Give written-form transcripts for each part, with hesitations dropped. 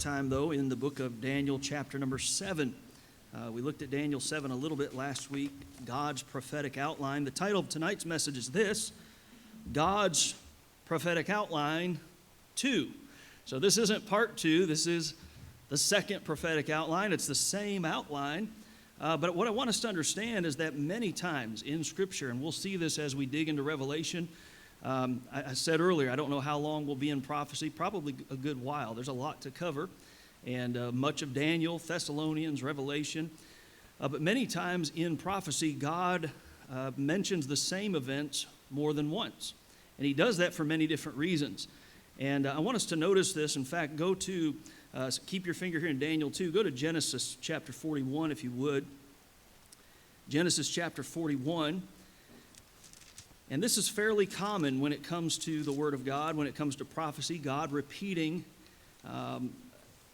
Time though in the book of Daniel chapter number 7. We looked at Daniel 7 a little bit last week, God's prophetic outline. The title of tonight's message is this, God's prophetic outline 2. So this isn't part 2, this is the second prophetic outline. It's the same outline, but what I want us to understand is that many times in Scripture, and we'll see this as we dig into Revelation. I said earlier, I don't know how long we'll be in prophecy, probably a good while. There's a lot to cover, and much of Daniel, Thessalonians, Revelation. But many times in prophecy, God mentions the same events more than once. And he does that for many different reasons. And I want us to notice this. In fact, go to, keep your finger here in Daniel 2. Go to Genesis chapter 41, if you would. Genesis chapter 41. And this is fairly common when it comes to the Word of God, when it comes to prophecy, God repeating an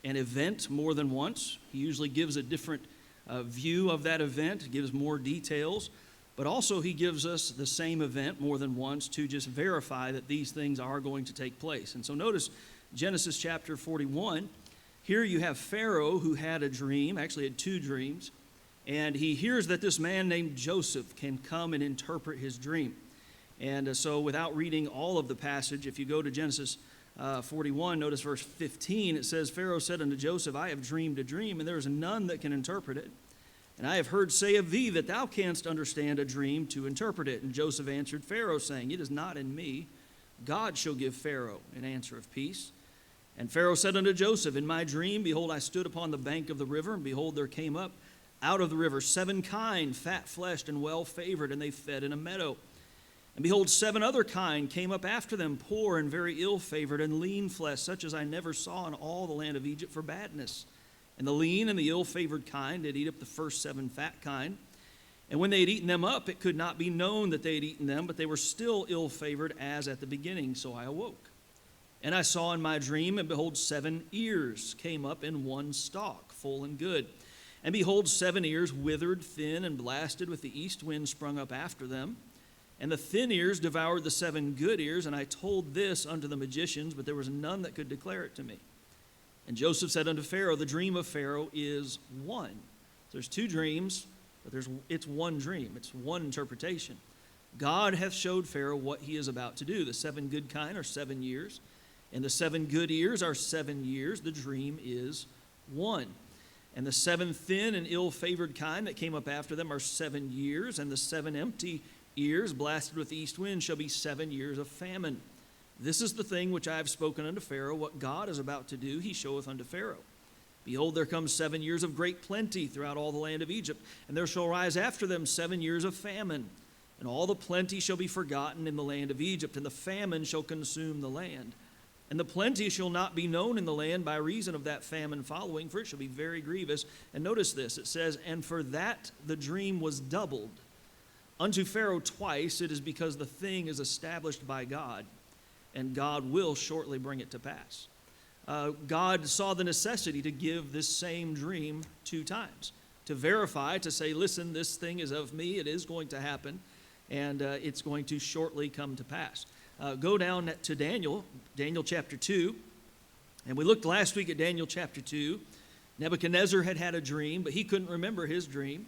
event more than once. He usually gives a different view of that event, gives more details, but also he gives us the same event more than once to just verify that these things are going to take place. And so notice Genesis chapter 41. Here you have Pharaoh who had a dream, actually had two dreams, and he hears that this man named Joseph can come and interpret his dream. And so without reading all of the passage, if you go to Genesis 41, notice verse 15, it says, Pharaoh said unto Joseph, I have dreamed a dream, and there is none that can interpret it. And I have heard say of thee that thou canst understand a dream to interpret it. And Joseph answered Pharaoh, saying, It is not in me. God shall give Pharaoh an answer of peace. And Pharaoh said unto Joseph, In my dream, behold, I stood upon the bank of the river, and behold, there came up out of the river 7 kine, fat-fleshed and well-favored, and they fed in a meadow. And behold, 7 other kine came up after them, poor and very ill-favored and lean flesh, such as I never saw in all the land of Egypt for badness. And the lean and the ill-favored kine did eat up the first 7 fat kine. And when they had eaten them up, it could not be known that they had eaten them, but they were still ill-favored as at the beginning. So I awoke. And I saw in my dream, and behold, 7 ears came up in one stalk, full and good. And behold, 7 ears withered, thin, and blasted with the east wind sprung up after them. And the thin ears devoured the 7 good ears, and I told this unto the magicians, but there was none that could declare it to me. And Joseph said unto Pharaoh, The dream of Pharaoh is one. There's 2 dreams, but it's one dream. It's one interpretation. God hath showed Pharaoh what he is about to do. The 7 good kine are 7 years, and the 7 good ears are 7 years. The dream is one. And the 7 thin and ill-favored kine that came up after them are 7 years, and the 7 empty ears blasted with the east wind shall be 7 years of famine. This is the thing which I have spoken unto Pharaoh. What God is about to do, he showeth unto Pharaoh. Behold, there come 7 years of great plenty throughout all the land of Egypt, and there shall rise after them 7 years of famine. And all the plenty shall be forgotten in the land of Egypt, and the famine shall consume the land. And the plenty shall not be known in the land by reason of that famine following, for it shall be very grievous. And notice this, it says, And for that the dream was doubled. Unto Pharaoh twice, it is because the thing is established by God, and God will shortly bring it to pass. God saw the necessity to give this same dream 2 times, to verify, to say, listen, this thing is of me, it is going to happen, and it's going to shortly come to pass. Go down to Daniel chapter 2, and we looked last week at Daniel chapter 2. Nebuchadnezzar had a dream, but he couldn't remember his dream.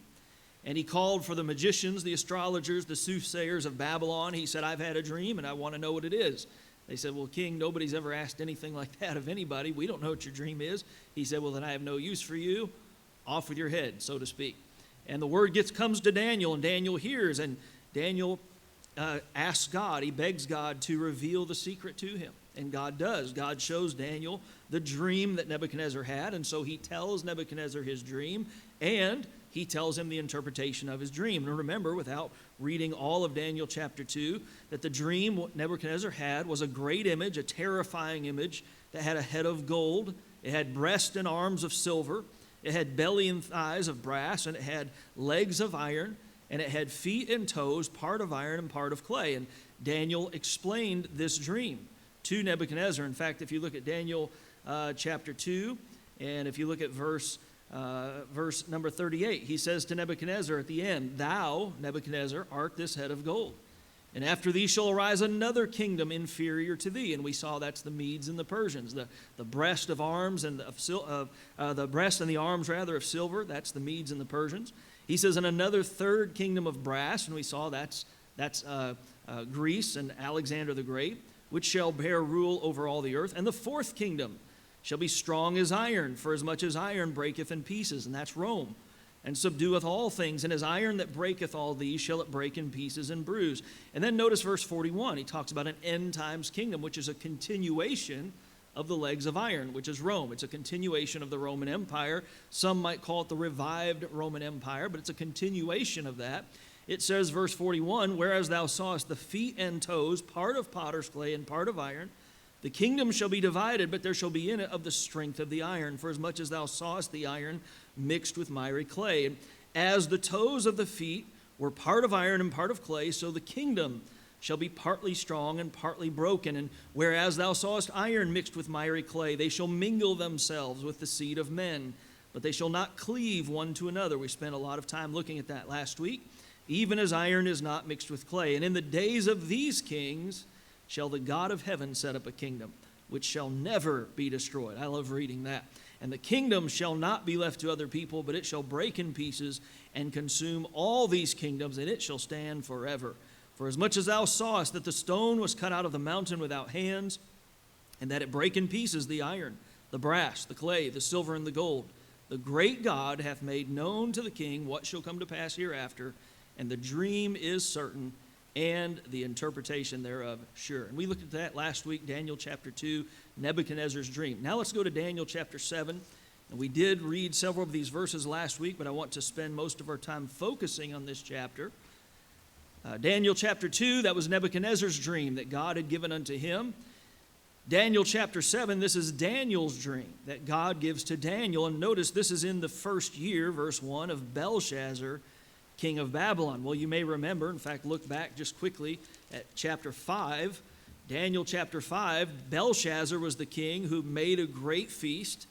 And he called for the magicians, the astrologers, the soothsayers of Babylon. He said, I've had a dream and I want to know what it is. They said, well, King, nobody's ever asked anything like that of anybody. We don't know what your dream is. He said, well, then I have no use for you. Off with your head, so to speak. And the word comes to Daniel, and Daniel hears, and Daniel asks God, he begs God to reveal the secret to him. And God does. God shows Daniel the dream that Nebuchadnezzar had, and so he tells Nebuchadnezzar his dream, and he tells him the interpretation of his dream. And remember, without reading all of Daniel chapter 2, that the dream Nebuchadnezzar had was a great image, a terrifying image that had a head of gold. It had breast and arms of silver. It had belly and thighs of brass, and it had legs of iron, and it had feet and toes, part of iron and part of clay. And Daniel explained this dream to Nebuchadnezzar. In fact, if you look at Daniel chapter 2, and if you look at verse number 38, he says to Nebuchadnezzar at the end, Thou, Nebuchadnezzar, art this head of gold. And after thee shall arise another kingdom inferior to thee. And we saw that's the Medes and the Persians. The breast of arms and the breast and the arms rather of silver. That's the Medes and the Persians. He says, and another third kingdom of brass. And we saw that's Greece and Alexander the Great, which shall bear rule over all the earth. And the fourth kingdom shall be strong as iron, for as much as iron breaketh in pieces. And that's Rome. And subdueth all things, and as iron that breaketh all these shall it break in pieces and bruise. And then notice verse 41. He talks about an end times kingdom, which is a continuation of the legs of iron, which is Rome. It's a continuation of the Roman Empire. Some might call it the revived Roman Empire, but it's a continuation of that. It says, verse 41, whereas thou sawest the feet and toes, part of potter's clay and part of iron, the kingdom shall be divided, but there shall be in it of the strength of the iron, for as much as thou sawest the iron mixed with miry clay. And as the toes of the feet were part of iron and part of clay, so the kingdom shall be partly strong and partly broken. And whereas thou sawest iron mixed with miry clay, they shall mingle themselves with the seed of men, but they shall not cleave one to another. We spent a lot of time looking at that last week. Even as iron is not mixed with clay. And in the days of these kings shall the God of heaven set up a kingdom, which shall never be destroyed. I love reading that. And the kingdom shall not be left to other people, but it shall break in pieces and consume all these kingdoms, and it shall stand forever. For as much as thou sawest that the stone was cut out of the mountain without hands, and that it brake in pieces the iron, the brass, the clay, the silver, and the gold, the great God hath made known to the king what shall come to pass hereafter, and the dream is certain, and the interpretation thereof sure. And we looked at that last week, Daniel chapter 2, Nebuchadnezzar's dream. Now let's go to Daniel chapter 7. And we did read several of these verses last week, but I want to spend most of our time focusing on this chapter. Daniel chapter 2, that was Nebuchadnezzar's dream that God had given unto him. Daniel chapter 7, this is Daniel's dream that God gives to Daniel. And notice this is in the first year, verse 1, of Belshazzar, king of Babylon. Well, you may remember, in fact, look back just quickly at chapter 5. Daniel chapter 5, Belshazzar was the king who made a great feast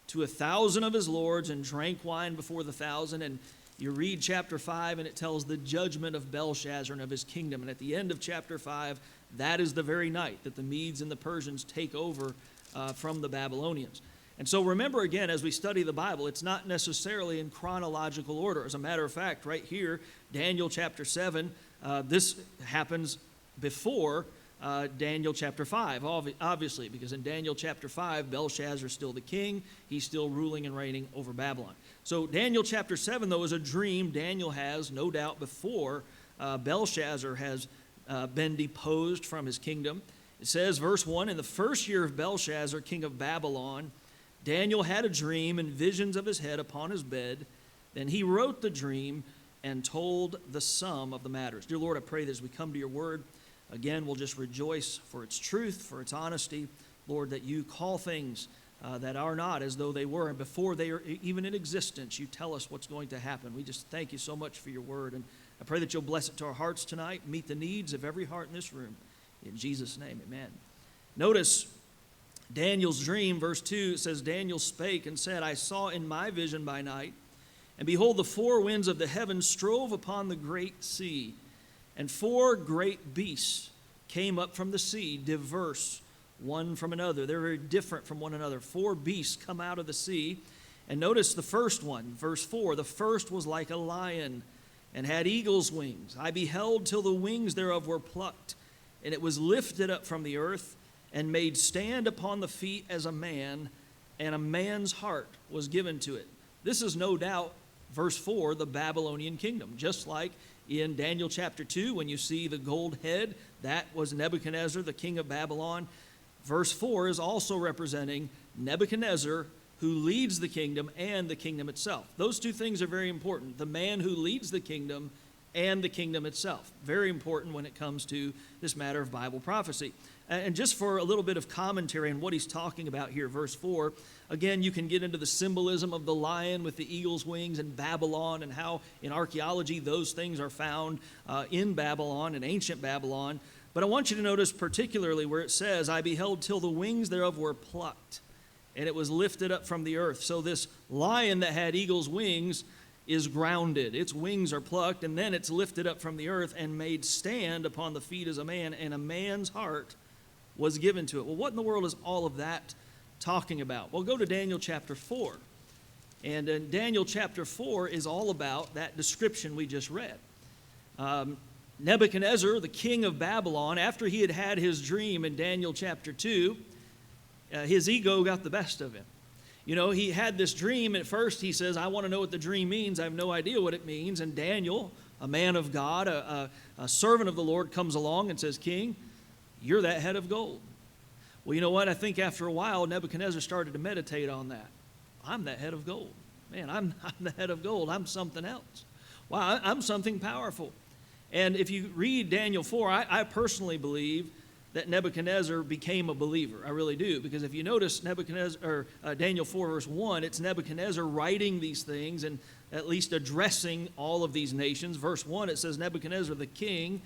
to 1,000 of his lords and drank wine before the 1,000. And you read chapter 5 and it tells the judgment of Belshazzar and of his kingdom. And at the end of chapter 5, that is the very night that the Medes and the Persians take over from the Babylonians. And so remember again, as we study the Bible, it's not necessarily in chronological order. As a matter of fact, right here, Daniel chapter 7, this happens before Daniel chapter 5, obviously, because in Daniel chapter 5, Belshazzar is still the king. He's still ruling and reigning over Babylon. So Daniel chapter 7, though, is a dream Daniel has, no doubt, before Belshazzar has been deposed from his kingdom. It says, verse 1, in the first year of Belshazzar, king of Babylon, Daniel had a dream and visions of his head upon his bed. Then he wrote the dream and told the sum of the matters. Dear Lord, I pray that as we come to your word, again, we'll just rejoice for its truth, for its honesty. Lord, that you call things that are not as though they were. And before they are even in existence, you tell us what's going to happen. We just thank you so much for your word. And I pray that you'll bless it to our hearts tonight, meet the needs of every heart in this room. In Jesus' name, amen. Notice Daniel's dream, verse 2, it says, Daniel spake and said, I saw in my vision by night, and behold, the four winds of the heavens strove upon the great sea, and four great beasts came up from the sea, diverse one from another. They're very different from one another. Four beasts come out of the sea. And notice the first one, verse 4, the first was like a lion, and had eagle's wings. I beheld till the wings thereof were plucked, and it was lifted up from the earth, and made stand upon the feet as a man, and a man's heart was given to it. This is no doubt, verse 4, the Babylonian kingdom. Just like in Daniel chapter 2, when you see the gold head, that was Nebuchadnezzar, the king of Babylon. Verse 4 is also representing Nebuchadnezzar, who leads the kingdom and the kingdom itself. Those two things are very important. The man who leads the kingdom and the kingdom itself. Very important when it comes to this matter of Bible prophecy. And just for a little bit of commentary on what he's talking about here, verse 4, again, you can get into the symbolism of the lion with the eagle's wings and Babylon, and how in archaeology those things are found in Babylon, in ancient Babylon. But I want you to notice particularly where it says, I beheld till the wings thereof were plucked, and it was lifted up from the earth. So this lion that had eagle's wings is grounded. Its wings are plucked, and then it's lifted up from the earth and made stand upon the feet as a man, and a man's heart was given to it. Well, what in the world is all of that talking about? Well, go to Daniel chapter 4. And in Daniel chapter 4 is all about that description we just read. Nebuchadnezzar, the king of Babylon, after he had had his dream in Daniel chapter 2, his ego got the best of him. You know, he had this dream. At first, he says, I want to know what the dream means. I have no idea what it means. And Daniel, a man of God, a servant of the Lord, comes along and says, King, you're that head of gold. Well, you know what? I think after a while, Nebuchadnezzar started to meditate on that. I'm that head of gold. Man, I'm the head of gold. I'm something else. Wow, I'm something powerful. And if you read Daniel 4, I personally believe that Nebuchadnezzar became a believer. I really do. Because if you notice Daniel 4 verse 1, it's Nebuchadnezzar writing these things and at least addressing all of these nations. Verse 1, it says, Nebuchadnezzar the king,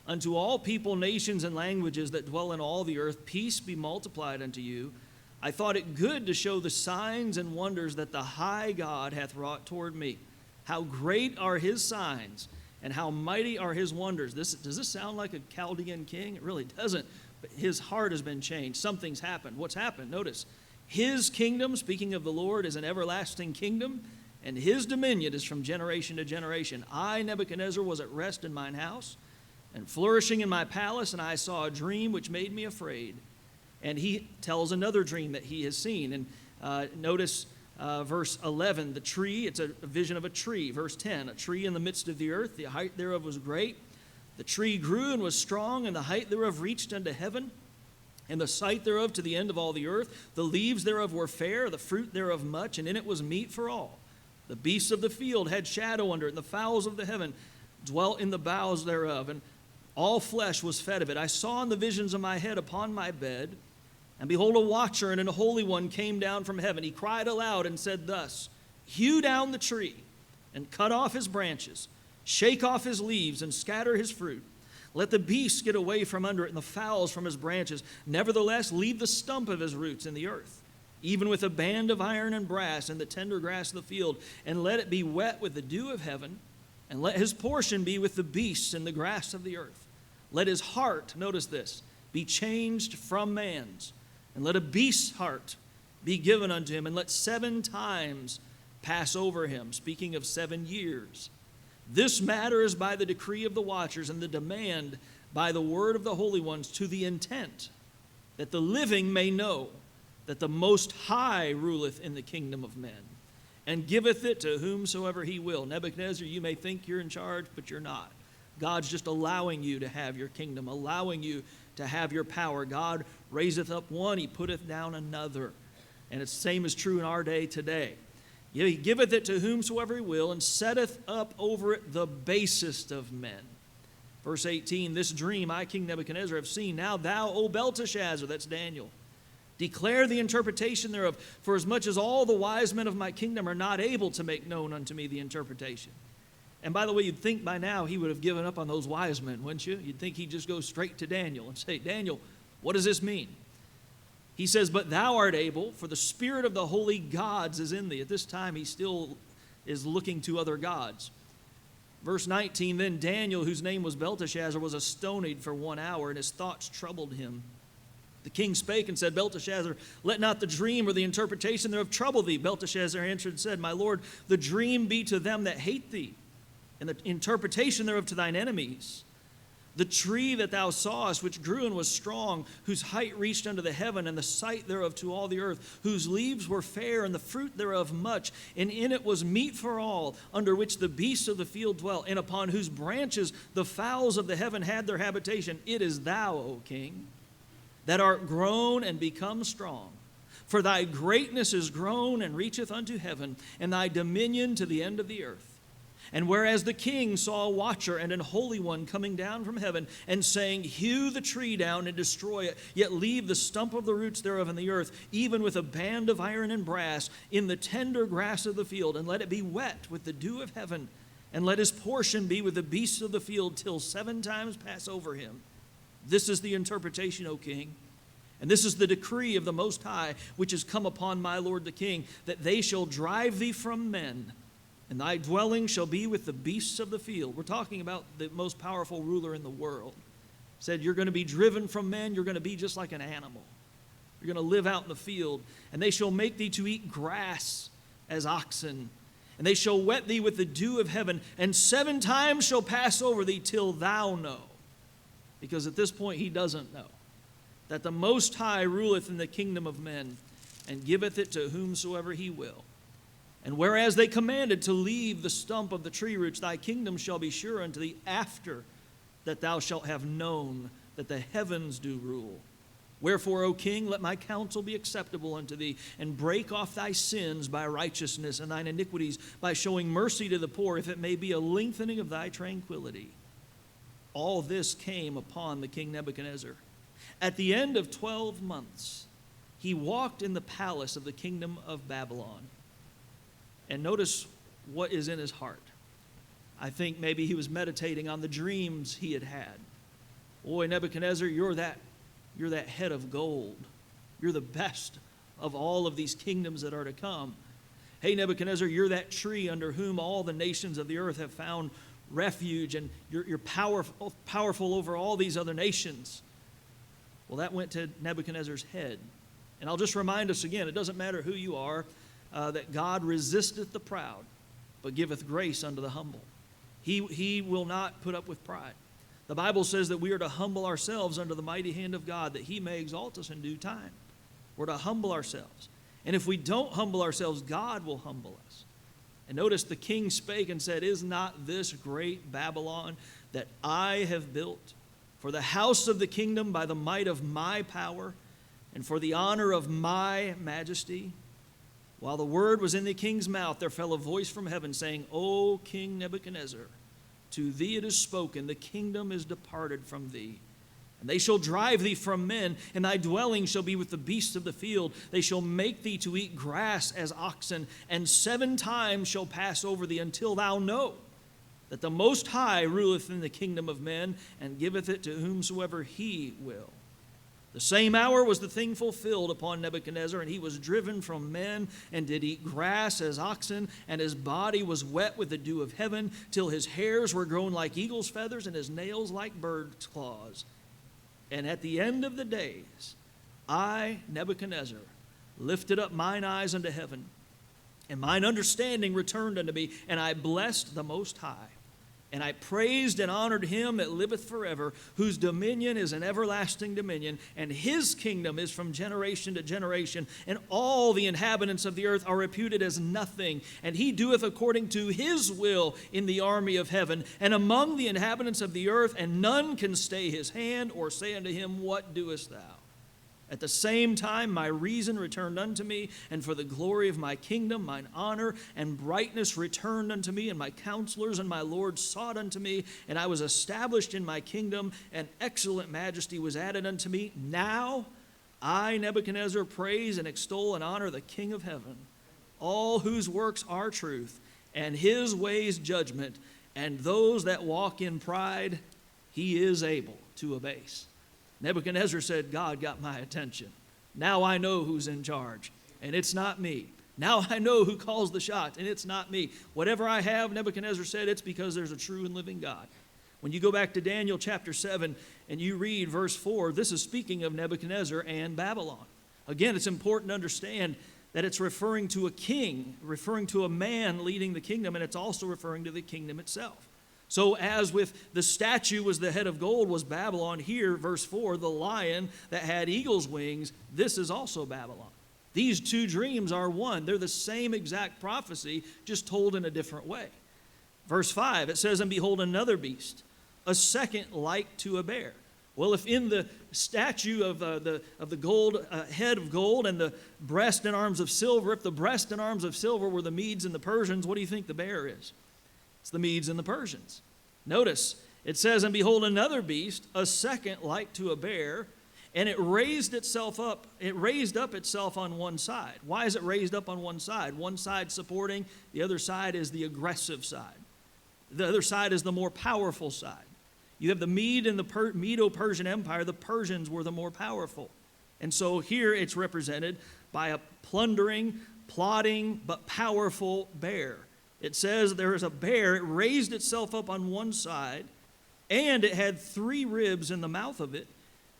unto all people, nations, and languages that dwell in all the earth, peace be multiplied unto you. I thought it good to show the signs and wonders that the high God hath wrought toward me. How great are his signs, and how mighty are his wonders. Does this sound like a Chaldean king? It really doesn't. But his heart has been changed. Something's happened. What's happened? Notice, his kingdom, speaking of the Lord, is an everlasting kingdom, and his dominion is from generation to generation. I, Nebuchadnezzar, was at rest in mine house, and flourishing in my palace, and I saw a dream which made me afraid. And he tells another dream that he has seen. And notice verse 11, the tree, it's a vision of a tree. Verse 10, a tree in the midst of the earth, the height thereof was great. The tree grew and was strong, and the height thereof reached unto heaven, and the sight thereof to the end of all the earth. The leaves thereof were fair, the fruit thereof much, and in it was meat for all. The beasts of the field had shadow under it, and the fowls of the heaven dwelt in the boughs thereof, and all flesh was fed of it. I saw in the visions of my head upon my bed, and behold, a watcher and a holy one came down from heaven. He cried aloud and said thus, hew down the tree, and cut off his branches, shake off his leaves, and scatter his fruit. Let the beasts get away from under it, and the fowls from his branches. Nevertheless, leave the stump of his roots in the earth, even with a band of iron and brass in the tender grass of the field, and let it be wet with the dew of heaven, and let his portion be with the beasts in the grass of the earth. Let his heart, notice this, be changed from man's, and let a beast's heart be given unto him, and let 7 times pass over him, speaking of 7 years. This matter is by the decree of the watchers, and the demand by the word of the holy ones, to the intent that the living may know that the Most High ruleth in the kingdom of men, and giveth it to whomsoever he will. Nebuchadnezzar, you may think you're in charge, but you're not. God's just allowing you to have your kingdom, allowing you to have your power. God raiseth up one, he putteth down another. And it's the same is true in our day today. He giveth it to whomsoever he will, and setteth up over it the basest of men. Verse 18, this dream I, King Nebuchadnezzar, have seen. Now thou, O Belteshazzar, that's Daniel, declare the interpretation thereof, for as much as all the wise men of my kingdom are not able to make known unto me the interpretation. And by the way, you'd think by now he would have given up on those wise men, wouldn't you? You'd think he'd just go straight to Daniel and say, Daniel, what does this mean? He says, but thou art able, for the spirit of the holy gods is in thee. At this time, he still is looking to other gods. Verse 19, then Daniel, whose name was Belteshazzar, was astonied for 1 hour, and his thoughts troubled him. The king spake and said, Belteshazzar, let not the dream or the interpretation thereof trouble thee. Belteshazzar answered and said, my lord, the dream be to them that hate thee, and the interpretation thereof to thine enemies. The tree that thou sawest, which grew and was strong, whose height reached unto the heaven, and the sight thereof to all the earth, whose leaves were fair, and the fruit thereof much, and in it was meat for all, under which the beasts of the field dwelt, and upon whose branches the fowls of the heaven had their habitation. It is thou, O king, that art grown and become strong. For thy greatness is grown and reacheth unto heaven, and thy dominion to the end of the earth. And whereas the king saw a watcher and an holy one coming down from heaven, and saying, hew the tree down and destroy it, yet leave the stump of the roots thereof in the earth, even with a band of iron and brass, in the tender grass of the field, and let it be wet with the dew of heaven, and let his portion be with the beasts of the field, till 7 times pass over him. This is the interpretation, O king. And this is the decree of the Most High, which is come upon my lord the king, that they shall drive thee from men, and thy dwelling shall be with the beasts of the field. We're talking about the most powerful ruler in the world. Said you're going to be driven from men, you're going to be just like an animal. You're going to live out in the field, and they shall make thee to eat grass as oxen, and they shall wet thee with the dew of heaven, and 7 times shall pass over thee till thou know. Because at this point he doesn't know that the Most High ruleth in the kingdom of men, and giveth it to whomsoever he will. And whereas they commanded to leave the stump of the tree roots, thy kingdom shall be sure unto thee after that thou shalt have known that the heavens do rule. Wherefore, O king, let my counsel be acceptable unto thee, and break off thy sins by righteousness, and thine iniquities by showing mercy to the poor, if it may be a lengthening of thy tranquility. All this came upon the king Nebuchadnezzar. At the end of 12 months, he walked in the palace of the kingdom of Babylon. And notice what is in his heart. I think maybe he was meditating on the dreams he had had. Boy, Nebuchadnezzar, you're that head of gold. You're the best of all of these kingdoms that are to come. Hey, Nebuchadnezzar, you're that tree under whom all the nations of the earth have found refuge, and you're powerful over all these other nations. Well, that went to Nebuchadnezzar's head. And I'll just remind us again, it doesn't matter who you are, that God resisteth the proud, but giveth grace unto the humble. He will not put up with pride. The Bible says that we are to humble ourselves under the mighty hand of God, that he may exalt us in due time. We're to humble ourselves. And if we don't humble ourselves, God will humble us. And notice the king spake and said, is not this great Babylon that I have built for the house of the kingdom by the might of my power and for the honor of my majesty? While the word was in the king's mouth, there fell a voice from heaven saying, O King Nebuchadnezzar, to thee it is spoken, the kingdom is departed from thee. And they shall drive thee from men, and thy dwelling shall be with the beasts of the field. They shall make thee to eat grass as oxen, and 7 times shall pass over thee, until thou know that the Most High ruleth in the kingdom of men, and giveth it to whomsoever he will. The same hour was the thing fulfilled upon Nebuchadnezzar, and he was driven from men, and did eat grass as oxen, and his body was wet with the dew of heaven, till his hairs were grown like eagle's feathers, and his nails like bird's claws. And at the end of the days, I, Nebuchadnezzar, lifted up mine eyes unto heaven, and mine understanding returned unto me, and I blessed the Most High. And I praised and honored him that liveth forever, whose dominion is an everlasting dominion, and his kingdom is from generation to generation. And all the inhabitants of the earth are reputed as nothing. And he doeth according to his will in the army of heaven, and among the inhabitants of the earth, and none can stay his hand, or say unto him, What doest thou? At the same time my reason returned unto me, and for the glory of my kingdom mine honor and brightness returned unto me, and my counselors and my lords sought unto me, and I was established in my kingdom, and excellent majesty was added unto me. Now I, Nebuchadnezzar, praise and extol and honor the King of heaven, all whose works are truth, and his ways judgment, and those that walk in pride he is able to abase. Nebuchadnezzar said, God got my attention. Now I know who's in charge, and it's not me. Now I know who calls the shots, and it's not me. Whatever I have, Nebuchadnezzar said, it's because there's a true and living God. When you go back to Daniel chapter 7 and you read verse 4, this is speaking of Nebuchadnezzar and Babylon. Again, it's important to understand that it's referring to a king, referring to a man leading the kingdom, and it's also referring to the kingdom itself. So as with the statue was the head of gold was Babylon, here, verse 4, the lion that had eagle's wings, this is also Babylon. These two dreams are one. They're the same exact prophecy, just told in a different way. Verse 5, it says, And behold another beast, a second like to a bear. Well, if in the statue of the gold, head of gold and the breast and arms of silver, if the breast and arms of silver were the Medes and the Persians, what do you think the bear is? It's the Medes and the Persians. Notice, it says, And behold another beast, a second like to a bear, and it raised up itself on one side. Why is it raised up on one side? One side supporting, the other side is the aggressive side. The other side is the more powerful side. You have the Mede and the Medo-Persian Empire. The Persians were the more powerful. And so here it's represented by a plundering, plotting, but powerful bear. It says there is a bear. It raised itself up on one side, and it had 3 ribs in the mouth of it,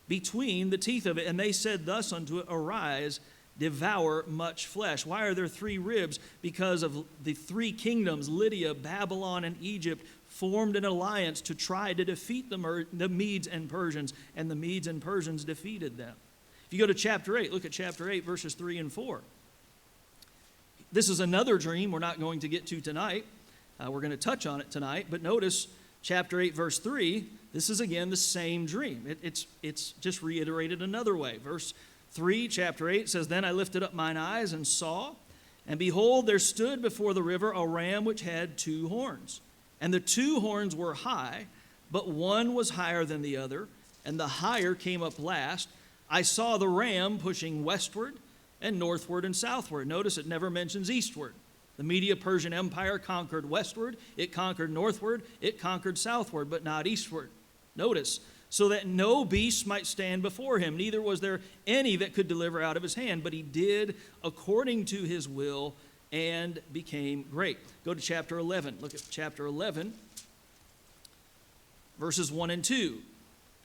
between the teeth of it. And they said thus unto it, Arise, devour much flesh. Why are there 3 ribs? Because of the 3 kingdoms, Lydia, Babylon, and Egypt, formed an alliance to try to defeat the Medes and Persians, and the Medes and Persians defeated them. If you go to chapter 8, look at chapter 8, verses 3 and 4. This is another dream we're not going to get to tonight. We're going to touch on it tonight, but notice chapter 8, verse 3, this is again the same dream. It's just reiterated another way. Verse 3, chapter 8 says, Then I lifted up mine eyes and saw, and behold, there stood before the river a ram which had 2 horns. And the 2 horns were high, but one was higher than the other, and the higher came up last. I saw the ram pushing westward and northward and southward. Notice it never mentions eastward. The Medo-Persian Empire conquered westward, it conquered northward, it conquered southward, but not eastward. Notice, so that no beast might stand before him, neither was there any that could deliver out of his hand, but he did according to his will and became great. Go to chapter 11. Look at chapter 11, verses 1 and 2.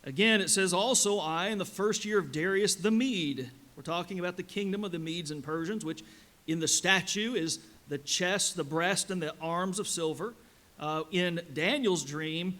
Again, it says, Also I, in the first year of Darius the Mede. We're talking about the kingdom of the Medes and Persians, which in the statue is the chest, the breast, and the arms of silver. In Daniel's dream,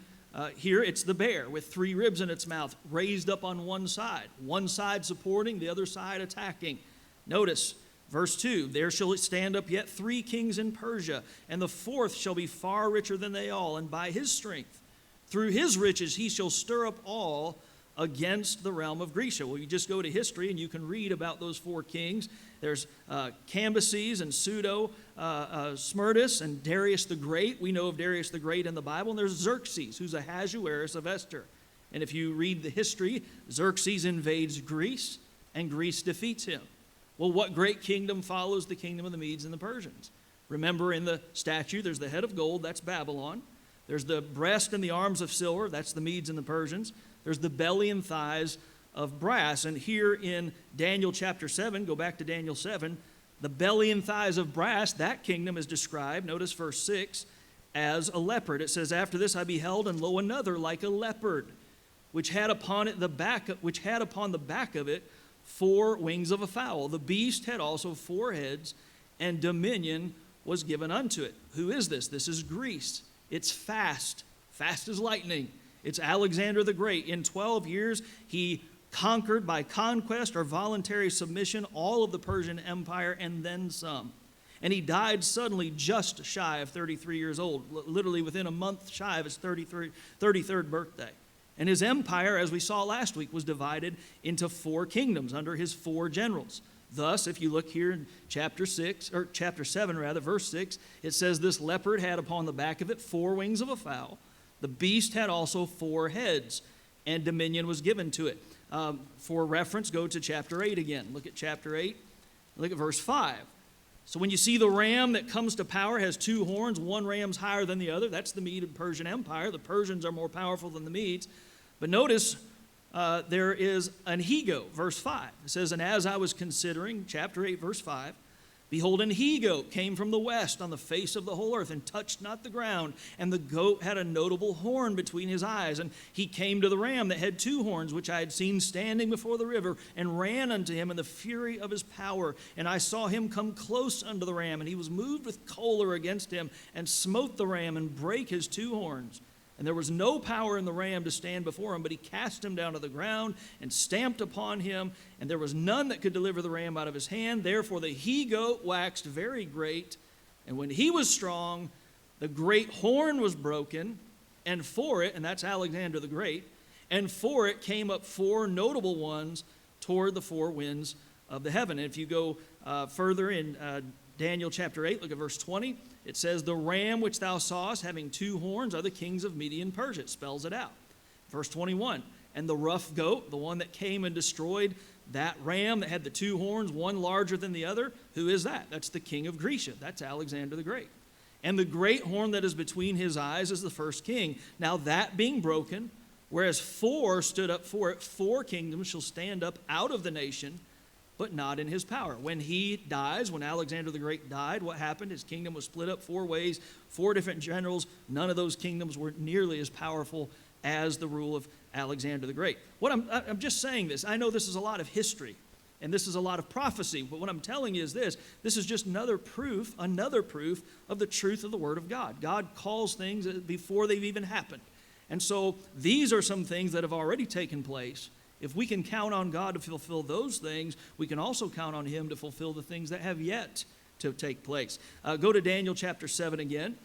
here it's the bear with 3 ribs in its mouth, raised up on one side supporting, the other side attacking. Notice, verse 2, There shall stand up yet 3 kings in Persia, and the 4th shall be far richer than they all, and by his strength, through his riches, he shall stir up all against the realm of Grecia. Well, you just go to history and you can read about those 4 kings. There's Cambyses and Smerdis and Darius the Great. We know of Darius the Great in the Bible. And there's Xerxes, who's Ahasuerus of Esther. And if you read the history, Xerxes invades Greece, and Greece defeats him. Well, what great kingdom follows the kingdom of the Medes and the Persians? Remember, in the statue, there's the head of gold, that's Babylon. There's the breast and the arms of silver, that's the Medes and the Persians. There's the belly and thighs of brass. And here in Daniel chapter 7, go back to Daniel 7, the belly and thighs of brass, that kingdom is described, notice verse 6, as a leopard. It says, After this I beheld, and lo, another like a leopard, which had upon the back of it 4 wings of a fowl. The beast had also 4 heads, and dominion was given unto it. Who is this? This is Greece. It's fast as lightning. It's Alexander the Great. In 12 years, he conquered by conquest or voluntary submission all of the Persian Empire and then some. And he died suddenly just shy of 33 years old, literally within a month shy of his 33rd birthday. And his empire, as we saw last week, was divided into 4 kingdoms under his 4 generals. Thus, if you look here in chapter 7, verse 6, it says, This leopard had upon the back of it 4 wings of a fowl. The beast had also 4 heads, and dominion was given to it. For reference, go to chapter 8 again. Look at chapter 8. Look at verse 5. So when you see the ram that comes to power has 2 horns, one ram's higher than the other. That's the Medo-Persian Empire. The Persians are more powerful than the Medes. But notice there is an he-goat, verse 5. It says, And as I was considering, chapter 8, verse 5, behold, an he-goat came from the west on the face of the whole earth, and touched not the ground. And the goat had a notable horn between his eyes. And he came to the ram that had 2 horns, which I had seen standing before the river, and ran unto him in the fury of his power. And I saw him come close unto the ram, and he was moved with choler against him, and smote the ram, and brake his 2 horns. And there was no power in the ram to stand before him, but he cast him down to the ground and stamped upon him, and there was none that could deliver the ram out of his hand. Therefore the he-goat waxed very great, and when he was strong, the great horn was broken, and for it, and that's Alexander the Great, and for it came up 4 notable ones toward the 4 winds of the heaven. And if you go further in Daniel chapter 8, look at verse 20. It says, The ram which thou sawest having 2 horns are the kings of Media and Persia. It spells it out. Verse 21, And the rough goat, the one that came and destroyed that ram that had the 2 horns, one larger than the other, who is that? That's the king of Grecia. That's Alexander the Great. And the great horn that is between his eyes is the first king. Now that being broken, whereas 4 stood up for it, 4 kingdoms shall stand up out of the nation, but not in his power. When he dies, when Alexander the Great died, what happened? His kingdom was split up 4 ways, 4 different generals. None of those kingdoms were nearly as powerful as the rule of Alexander the Great. I'm just saying this. I know this is a lot of history, and this is a lot of prophecy, but what I'm telling you is this is just another proof of the truth of the Word of God. God calls things before they've even happened. And so these are some things that have already taken place. If we can count on God to fulfill those things, we can also count on Him to fulfill the things that have yet to take place. Go to Daniel chapter 7 again.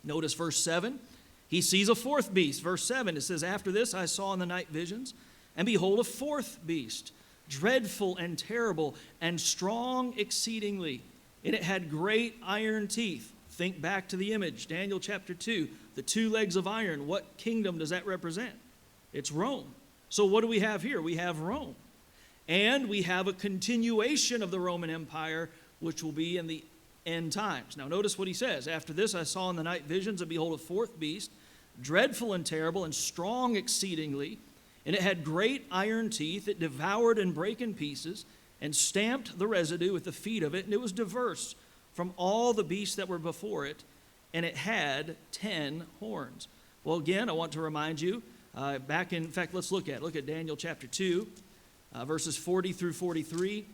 Notice verse 7. He sees a 4th beast. Verse 7, it says, "After this I saw in the night visions, and behold, a 4th beast, dreadful and terrible, and strong exceedingly. And it had great iron teeth." Think back to the image, Daniel chapter 2, the 2 legs of iron. What kingdom does that represent? It's Rome. So what do we have here? We have Rome. And we have a continuation of the Roman Empire, which will be in the end times. Now notice what he says. "After this I saw in the night visions, and behold, a 4th beast, dreadful and terrible, and strong exceedingly. And it had great iron teeth. It devoured and brake in pieces, and stamped the residue with the feet of it. And it was diverse from all the beasts that were before it. And it had 10 horns." Well, again, I want to remind you, in fact, let's look at Daniel chapter 2, verses 40 through 43.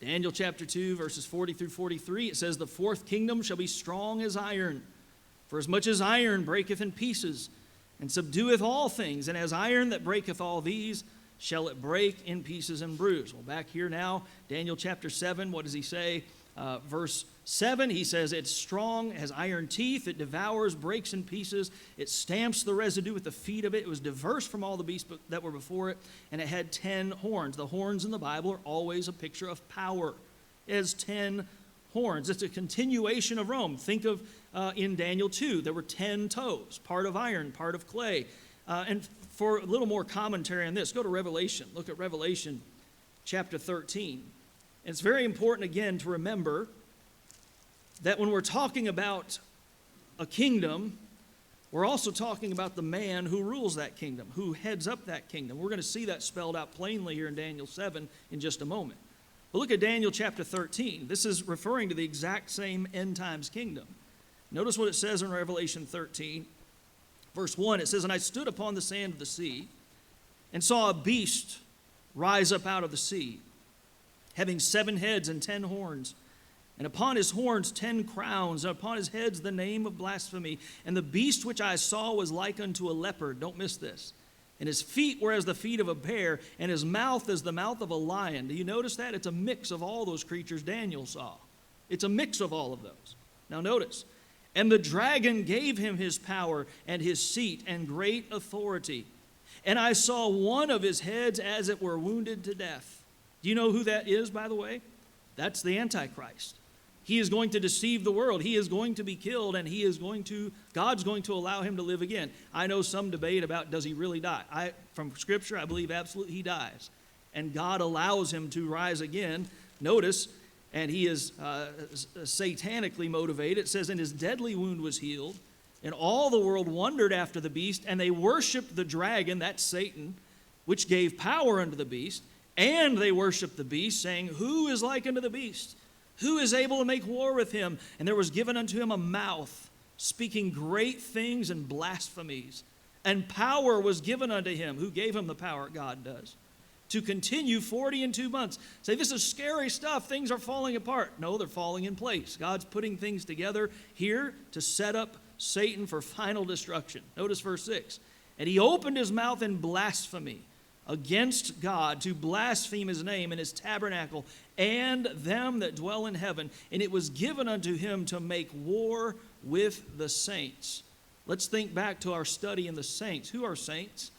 Daniel chapter 2, verses 40 through 43, it says, "The 4th kingdom shall be strong as iron. For as much as iron breaketh in pieces, and subdueth all things, and as iron that breaketh all these, shall it break in pieces and bruise." Well, back here now, Daniel chapter 7, what does he say? Verse 7, he says, "It's strong, has iron teeth, it devours, breaks in pieces, it stamps the residue with the feet of it. It was diverse from all the beasts that were before it, and it had 10 horns." The horns in the Bible are always a picture of power. It has 10 horns. It's a continuation of Rome. Think of in Daniel 2, there were 10 toes, part of iron, part of clay. And for a little more commentary on this, go to Revelation. Look at Revelation chapter 13. And it's very important, again, to remember that when we're talking about a kingdom, we're also talking about the man who rules that kingdom, who heads up that kingdom. We're going to see that spelled out plainly here in Daniel 7 in just a moment. But look at Daniel chapter 13. This is referring to the exact same end times kingdom. Notice what it says in Revelation 13. Verse 1, it says, "And I stood upon the sand of the sea, and saw a beast rise up out of the sea, having 7 heads and 10 horns. And upon his horns 10 crowns, and upon his heads the name of blasphemy. And the beast which I saw was like unto a leopard." Don't miss this. "And his feet were as the feet of a bear, and his mouth as the mouth of a lion." Do you notice that? It's a mix of all those creatures Daniel saw. It's a mix of all of those. Now notice. "And the dragon gave him his power and his seat and great authority. And I saw one of his heads as it were wounded to death." Do you know who that is, by the way? That's the Antichrist. He is going to deceive the world. He is going to be killed, and God's going to allow him to live again. I know some debate about, does he really die? From Scripture, I believe absolutely he dies. And God allows him to rise again. Notice, and he is satanically motivated. It says, "And his deadly wound was healed, and all the world wondered after the beast, and they worshiped the dragon," that's Satan, "which gave power unto the beast. And they worshiped the beast, saying, Who is like unto the beast? Who is able to make war with him? And there was given unto him a mouth, speaking great things and blasphemies. And power was given unto him." Who gave him the power? God does. "To continue 42 months. Say, this is scary stuff. Things are falling apart. No, they're falling in place. God's putting things together here to set up Satan for final destruction. Notice verse 6. "And he opened his mouth in blasphemy against God, to blaspheme his name and his tabernacle and them that dwell in heaven. And it was given unto him to make war with the saints." Let's think back to our study in the saints. Who are saints?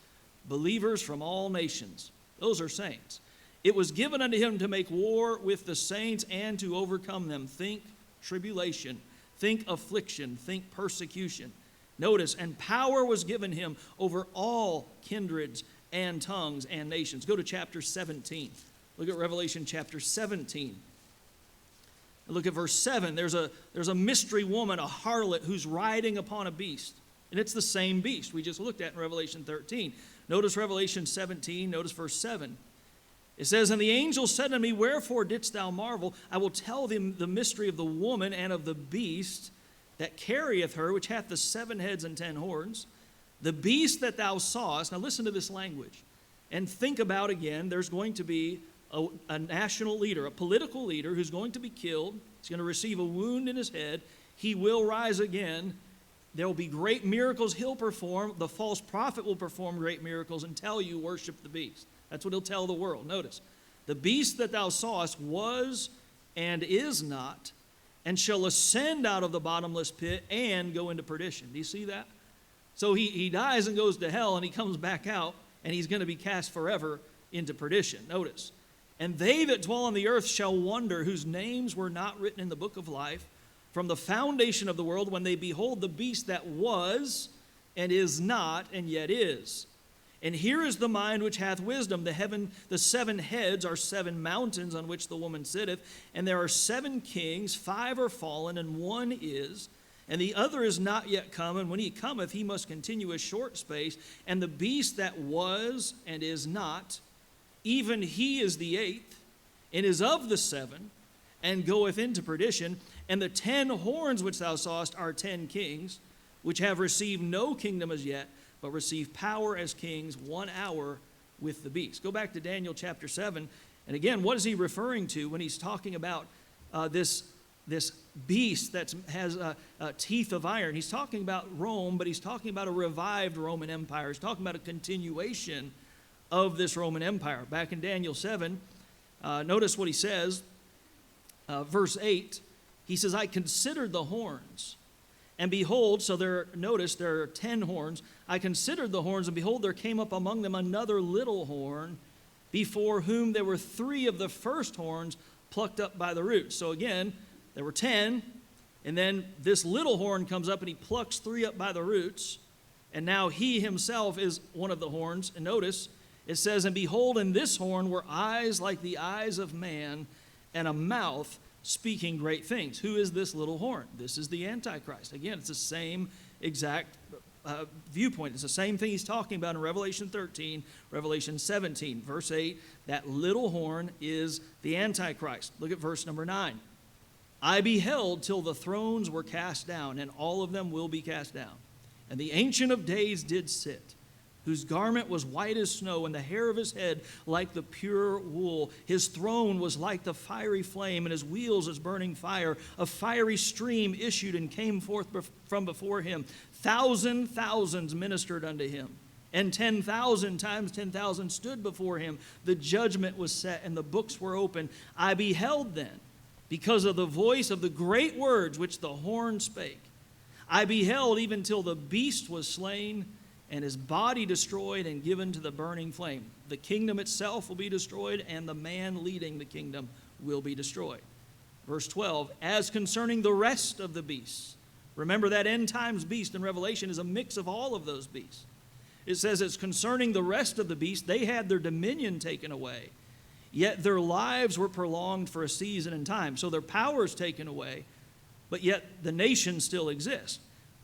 Believers from all nations. Those are saints. "It was given unto him to make war with the saints and to overcome them." Think tribulation. Think affliction. Think persecution. Notice, "And power was given him over all kindreds and tongues and nations." Go to chapter 17. Look at Revelation chapter 17. Look at verse 7. There's a mystery woman, a harlot, who's riding upon a beast. And it's the same beast we just looked at in Revelation 13. Notice Revelation 17. Notice verse 7. It says, and the angel said unto me, wherefore didst thou marvel? I will tell thee the mystery of the woman and of the beast that carrieth her, which hath the 7 heads and 10 horns. The beast that thou sawest, now listen to this language, and think about again, there's going to be a national leader, a political leader who's going to be killed. He's going to receive a wound in his head. He will rise again. There will be great miracles he'll perform. The false prophet will perform great miracles and tell you, worship the beast. That's what he'll tell the world. Notice, the beast that thou sawest was and is not, and shall ascend out of the bottomless pit and go into perdition. Do you see that? So he dies and goes to hell, and he comes back out, and he's going to be cast forever into perdition. Notice, and they that dwell on the earth shall wonder, whose names were not written in the book of life from the foundation of the world, when they behold the beast that was and is not and yet is. And here is the mind which hath wisdom. The 7 heads are 7 mountains on which the woman sitteth, and there are 7 kings, 5 are fallen, and 1 is, and the other is not yet come, and when he cometh, he must continue a short space. And the beast that was and is not, even he is the 8th, and is of the 7, and goeth into perdition. And the 10 horns which thou sawest are 10 kings, which have received no kingdom as yet, but receive power as kings 1 hour with the beast. Go back to Daniel chapter 7. And again, what is he referring to when he's talking about this beast that has teeth of iron? He's talking about Rome, but he's talking about a revived Roman Empire. He's talking about a continuation of this Roman Empire. Back in Daniel 7, notice what he says. Verse 8, he says, I considered the horns. And behold, so notice there are 10 horns. I considered the horns, and behold, there came up among them another little horn, before whom there were 3 of the first horns plucked up by the roots. So again, there were 10, and then this little horn comes up, and he plucks 3 up by the roots, and now he himself is one of the horns. And notice, it says, and behold, in this horn were eyes like the eyes of man, and a mouth speaking great things. Who is this little horn? This is the Antichrist. Again, it's the same exact viewpoint. It's the same thing he's talking about in Revelation 13, Revelation 17. Verse 8, that little horn is the Antichrist. Look at verse number 9. I beheld till the thrones were cast down, and all of them will be cast down. And the Ancient of Days did sit, whose garment was white as snow, and the hair of his head like the pure wool. His throne was like the fiery flame, and his wheels as burning fire. A fiery stream issued and came forth from before him. Thousands ministered unto him, and 10,000 times 10,000 stood before him. The judgment was set, and the books were opened. I beheld then, because of the voice of the great words which the horn spake. I beheld even till the beast was slain, and his body destroyed and given to the burning flame. The kingdom itself will be destroyed, and the man leading the kingdom will be destroyed. Verse 12, as concerning the rest of the beasts. Remember that end times beast in Revelation is a mix of all of those beasts. It says it's concerning the rest of the beasts, they had their dominion taken away, yet their lives were prolonged for a season and time. So their power is taken away, but yet the nation still exists.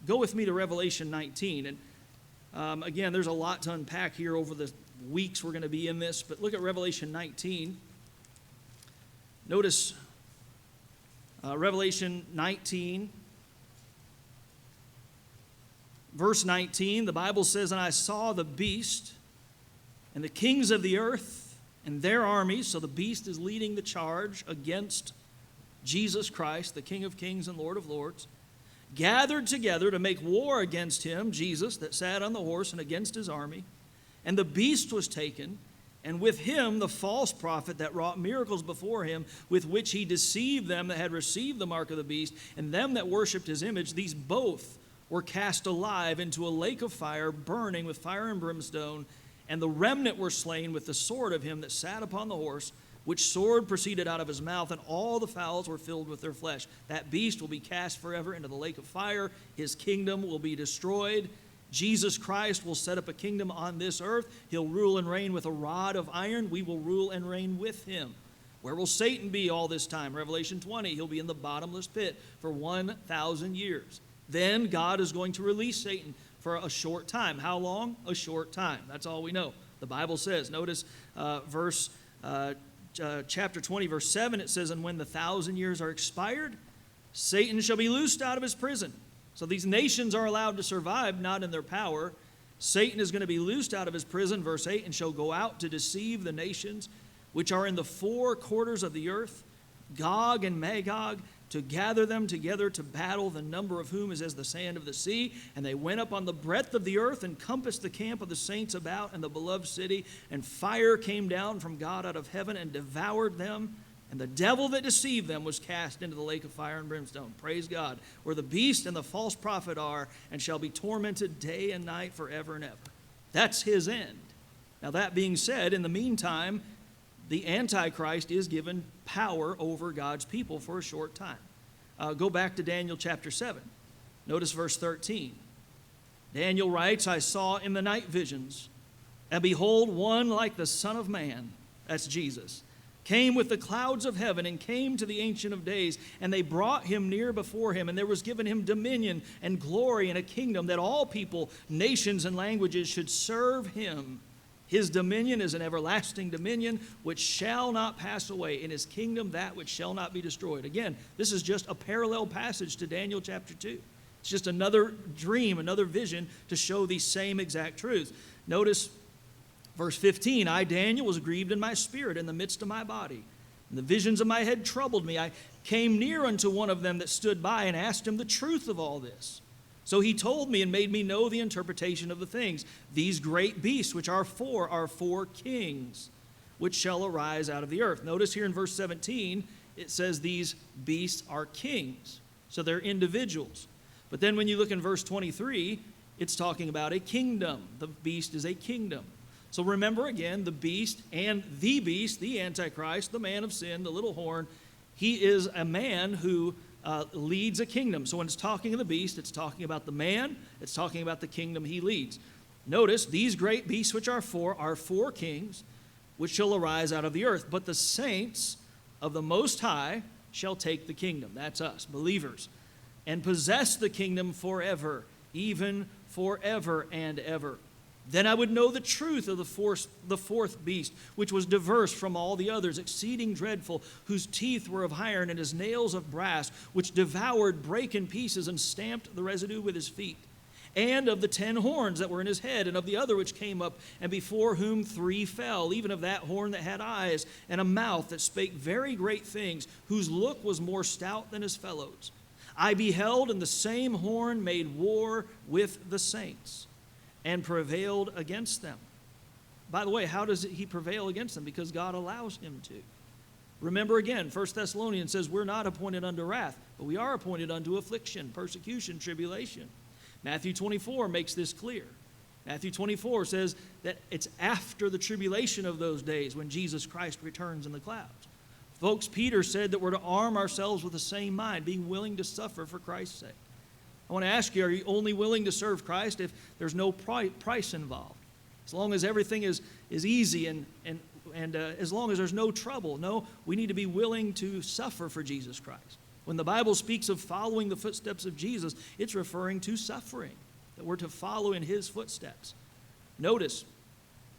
Go with me to Revelation 19, and again, there's a lot to unpack here over the weeks we're going to be in this, but look at Revelation 19. Notice Revelation 19, verse 19. The Bible says, and I saw the beast and the kings of the earth and their armies. So the beast is leading the charge against Jesus Christ, the King of kings and Lord of lords, gathered together to make war against him, Jesus, that sat on the horse, and against his army. And the beast was taken, and with him the false prophet that wrought miracles before him, with which he deceived them that had received the mark of the beast, and them that worshipped his image. These both were cast alive into a lake of fire, burning with fire and brimstone. And the remnant were slain with the sword of him that sat upon the horse, which sword proceeded out of his mouth, and all the fowls were filled with their flesh. That beast will be cast forever into the lake of fire. His kingdom will be destroyed. Jesus Christ will set up a kingdom on this earth. He'll rule and reign with a rod of iron. We will rule and reign with him. Where will Satan be all this time? Revelation 20, he'll be in the bottomless pit for 1,000 years. Then God is going to release Satan for a short time. How long? A short time. That's all we know. The Bible says, notice verse chapter 20, verse 7, it says, "And when the 1,000 years are expired, Satan shall be loosed out of his prison." So these nations are allowed to survive, not in their power. Satan is going to be loosed out of his prison, verse 8, "and shall go out to deceive the nations which are in the four quarters of the earth, Gog and Magog, to gather them together to battle, the number of whom is as the sand of the sea. And they went up on the breadth of the earth and compassed the camp of the saints about and the beloved city. And fire came down from God out of heaven and devoured them. And the devil that deceived them was cast into the lake of fire and brimstone." Praise God. "Where the beast and the false prophet are, and shall be tormented day and night forever and ever." That's his end. Now, that being said, in the meantime, the Antichrist is given power over God's people for a short time. Go back to Daniel chapter 7. Notice verse 13. Daniel writes, "I saw in the night visions, and behold, one like the Son of Man," that's Jesus, "came with the clouds of heaven and came to the Ancient of Days, and they brought him near before him, and there was given him dominion and glory and a kingdom that all people, nations, and languages should serve him. His dominion is an everlasting dominion which shall not pass away, in his kingdom that which shall not be destroyed." Again, this is just a parallel passage to Daniel chapter 2. It's just another dream, another vision to show these same exact truths. Notice verse 15, "I, Daniel, was grieved in my spirit in the midst of my body. And the visions of my head troubled me. I came near unto one of them that stood by and asked him the truth of all this. So he told me and made me know the interpretation of the things. These great beasts, which are four kings, which shall arise out of the earth." Notice here in verse 17, it says these beasts are kings. So they're individuals. But then when you look in verse 23, it's talking about a kingdom. The beast is a kingdom. So remember again, the beast, the Antichrist, the man of sin, the little horn, he is a man who leads a kingdom. So when it's talking of the beast, it's talking about the man, it's talking about the kingdom he leads. Notice, "These great beasts which are four kings, which shall arise out of the earth. But the saints of the Most High shall take the kingdom." That's us, believers. "And possess the kingdom forever, even forever and ever. Then I would know the truth of the fourth beast, which was diverse from all the others, exceeding dreadful, whose teeth were of iron and his nails of brass, which devoured, brake in pieces, and stamped the residue with his feet. And of the 10 horns that were in his head, and of the other which came up, and before whom 3 fell, even of that horn that had eyes, and a mouth that spake very great things, whose look was more stout than his fellows. I beheld, and the same horn made war with the saints, and prevailed against them." By the way, how does he prevail against them? Because God allows him to. Remember again, 1 Thessalonians says we're not appointed unto wrath, but we are appointed unto affliction, persecution, tribulation. Matthew 24 makes this clear. Matthew 24 says that it's after the tribulation of those days when Jesus Christ returns in the clouds. Folks, Peter said that we're to arm ourselves with the same mind, being willing to suffer for Christ's sake. I want to ask you, are you only willing to serve Christ if there's no price involved? As long as everything is easy and as long as there's no trouble? No, we need to be willing to suffer for Jesus Christ. When the Bible speaks of following the footsteps of Jesus, it's referring to suffering, that we're to follow in his footsteps. Notice,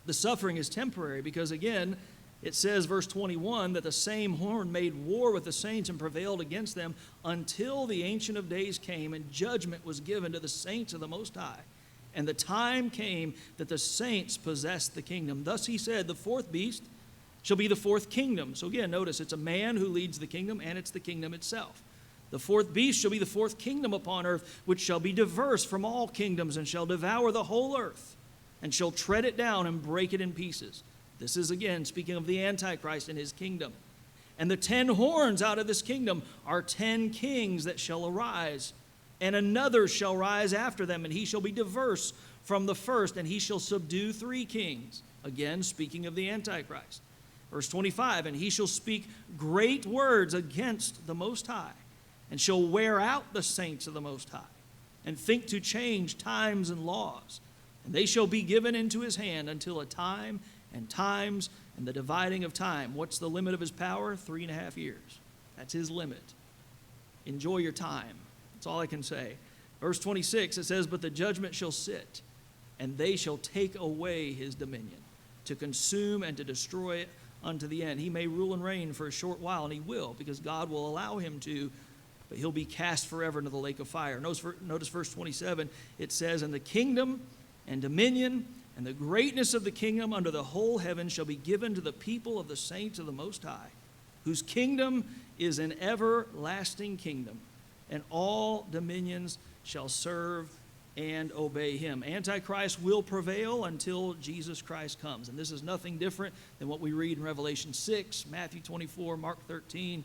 the suffering is temporary because, again, it says, verse 21, that the same horn made war with the saints and prevailed against them until the Ancient of Days came and judgment was given to the saints of the Most High. And the time came that the saints possessed the kingdom. Thus he said, the fourth beast shall be the fourth kingdom. So again, notice it's a man who leads the kingdom, and it's the kingdom itself. The fourth beast shall be the fourth kingdom upon earth, which shall be diverse from all kingdoms, and shall devour the whole earth, and shall tread it down and break it in pieces. This is, again, speaking of the Antichrist and his kingdom. And the 10 horns out of this kingdom are 10 kings that shall arise. And another shall rise after them, and he shall be diverse from the first, and he shall subdue 3 kings. Again, speaking of the Antichrist. Verse 25, and he shall speak great words against the Most High, and shall wear out the saints of the Most High, and think to change times and laws. And they shall be given into his hand until a time and times and the dividing of time. What's the limit of his power? 3.5 years. That's his limit. Enjoy your time. That's all I can say. Verse 26, it says, but the judgment shall sit, and they shall take away his dominion, to consume and to destroy it unto the end. He may rule and reign for a short while, and he will, because God will allow him to, but he'll be cast forever into the lake of fire. Notice verse 27, it says, "And the kingdom and dominion and the greatness of the kingdom under the whole heaven shall be given to the people of the saints of the Most High, whose kingdom is an everlasting kingdom, and all dominions shall serve and obey him." Antichrist will prevail until Jesus Christ comes. And this is nothing different than what we read in Revelation 6, Matthew 24, Mark 13,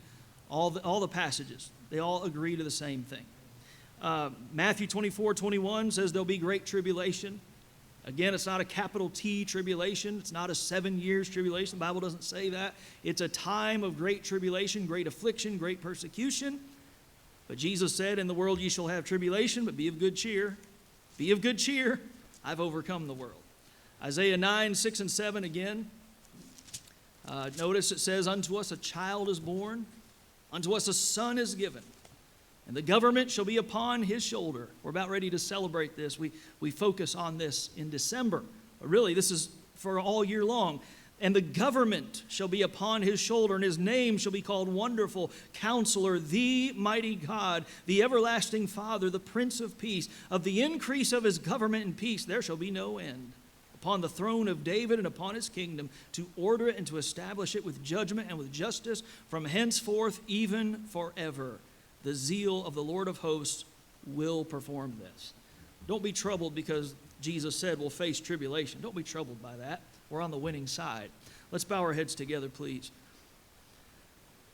all the passages. They all agree to the same thing. Matthew 24, 21 says there'll be great tribulation. Again, it's not a capital T tribulation. It's not a 7 years tribulation. The Bible doesn't say that. It's a time of great tribulation, great affliction, great persecution. But Jesus said, "In the world ye shall have tribulation, but be of good cheer." Be of good cheer. I've overcome the world. Isaiah 9, 6 and 7 again. Notice it says, "Unto us a child is born, unto us a son is given, and the government shall be upon his shoulder." We're about ready to celebrate this. We focus on this in December. But really, this is for all year long. "And the government shall be upon his shoulder, and his name shall be called Wonderful, Counselor, the Mighty God, the Everlasting Father, the Prince of Peace. Of the increase of his government and peace there shall be no end. Upon the throne of David and upon his kingdom, to order it and to establish it with judgment and with justice from henceforth even forever. The zeal of the Lord of hosts will perform this." Don't be troubled because Jesus said we'll face tribulation. Don't be troubled by that. We're on the winning side. Let's bow our heads together, please.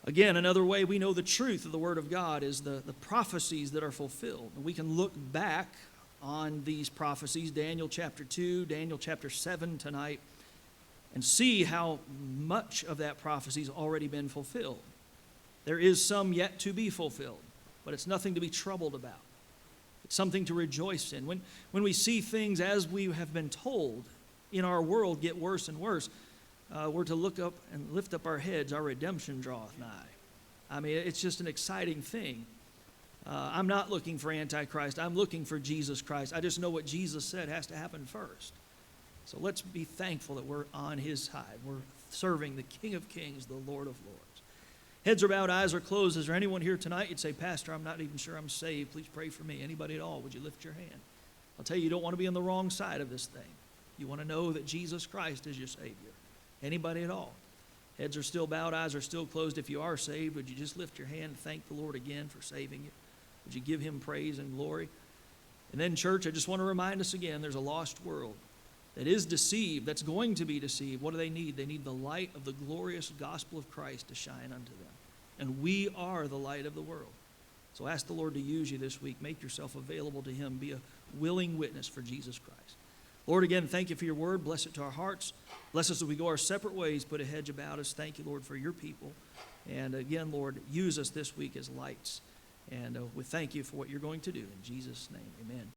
Again, another way we know the truth of the Word of God is the prophecies that are fulfilled. And we can look back on these prophecies, Daniel chapter 2, Daniel chapter 7 tonight, and see how much of that prophecy has already been fulfilled. There is some yet to be fulfilled, but it's nothing to be troubled about. It's something to rejoice in. When we see things as we have been told in our world get worse and worse, we're to look up and lift up our heads. Our redemption draweth nigh. I mean, it's just an exciting thing. I'm not looking for Antichrist. I'm looking for Jesus Christ. I just know what Jesus said has to happen first. So let's be thankful that we're on his side. We're serving the King of Kings, the Lord of Lords. Heads are bowed, eyes are closed. Is there anyone here tonight? You'd say, "Pastor, I'm not even sure I'm saved. Please pray for me." Anybody at all? Would you lift your hand? I'll tell you, you don't want to be on the wrong side of this thing. You want to know that Jesus Christ is your Savior. Anybody at all? Heads are still bowed, eyes are still closed. If you are saved, would you just lift your hand and thank the Lord again for saving you? Would you give him praise and glory? And then, church, I just want to remind us again, there's a lost world that is deceived, that's going to be deceived. What do they need? They need the light of the glorious gospel of Christ to shine unto them. And we are the light of the world. So ask the Lord to use you this week. Make yourself available to him. Be a willing witness for Jesus Christ. Lord, again, thank you for your word. Bless it to our hearts. Bless us as we go our separate ways. Put a hedge about us. Thank you, Lord, for your people. And again, Lord, use us this week as lights. And we thank you for what you're going to do. In Jesus' name, amen.